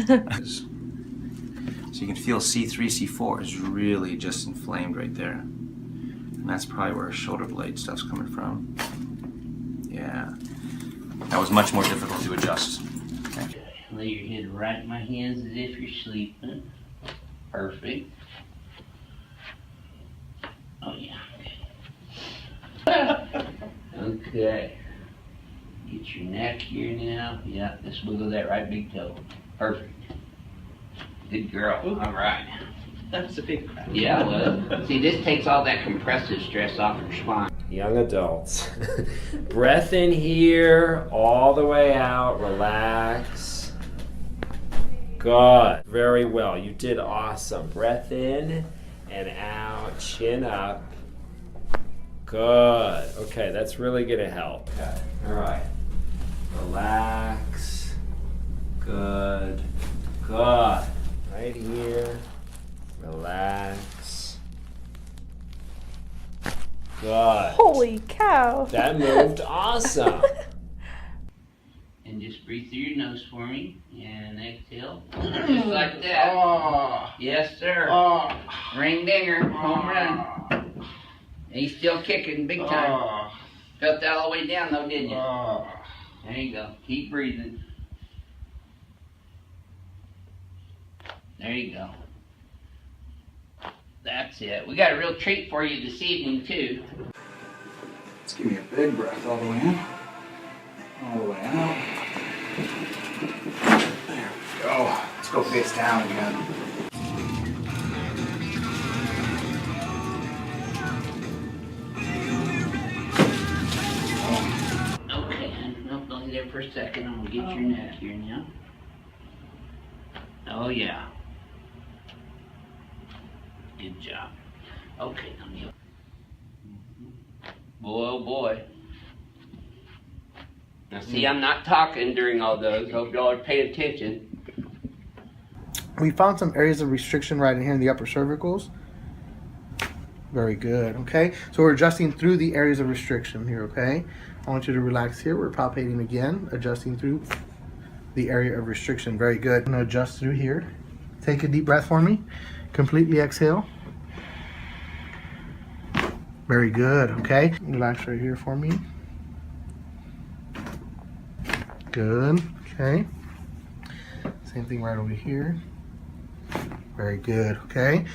So you can feel C3, C4 is really just inflamed right there. And that's probably where shoulder blade stuff's coming from. Yeah. That was much more difficult to adjust. Okay. Lay your head right in my hands as if you're sleeping. Perfect. Oh yeah. Okay. Get your neck here now. Yeah, just wiggle that right big toe. Perfect. Good girl. All right. That was a big crack. Yeah, well, see, this takes all that compressive stress off your spine. Young adults. Breath in here, all the way out, relax. Good. Very well. You did awesome. Breath in and out, chin up. Good. Okay, that's really going to help. Okay. All right. Relax. Good. Good. Right here. Relax. Good. Holy cow. That moved awesome. And just breathe through your nose for me. And exhale. Just like that. Oh. Yes, sir. Oh. Ring dinger. Home run. And he's still kicking big time. Oh. Felt that all the way down though, didn't you? Oh. There you go. Keep breathing. There you go. That's it. We got a real treat for you this evening too. Let's give me a big breath all the way in. All the way out. There we go. Let's go face down again. Okay, nope, don't there for a second. I'm gonna get your neck here now. Oh yeah. Good job. Okay, now kneel. Boy, oh boy. Now see, I'm not talking during all those. Hope y'all are paying attention. We found some areas of restriction right in here in the upper cervicals. Very good, okay? So we're adjusting through the areas of restriction here, okay? I want you to relax here. We're palpating again, adjusting through the area of restriction. Very good. I'm gonna adjust through here. Take a deep breath for me. Completely exhale. Very good, okay? Relax right here for me. Good, okay. Same thing right over here. Very good, okay?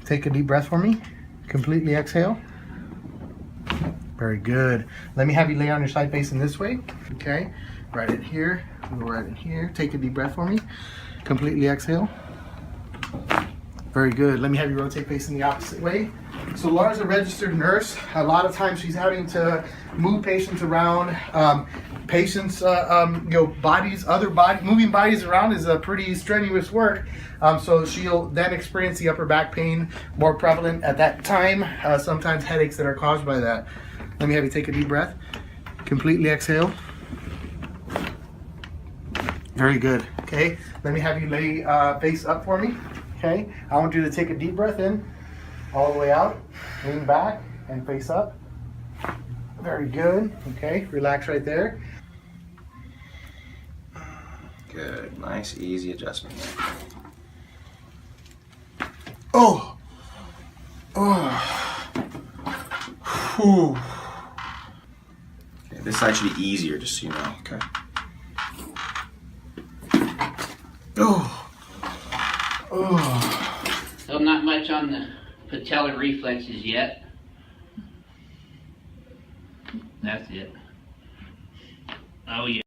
Take a deep breath for me. Completely exhale. Very good. Let me have you lay on your side facing this way, okay? Right in here, go right in here. Take a deep breath for me. Completely exhale. Very good. Let me have you rotate facing the opposite way. So Laura's a registered nurse. A lot of times she's having to move patients around. Patients, bodies, moving bodies around is a pretty strenuous work. So she'll then experience the upper back pain more prevalent at that time. Sometimes headaches that are caused by that. Let me have you take a deep breath. Completely exhale. Very good. Okay. Let me have you lay face up for me. Okay. I want you to take a deep breath in, all the way out, lean back, and face up. Very good. Okay. Relax right there. Good. Nice, easy adjustment. Oh. Oh. Whew. Okay, this side should be easier, just so you know. Okay. Oh. Oh. So not much on the patellar reflexes yet. That's it. Oh yeah.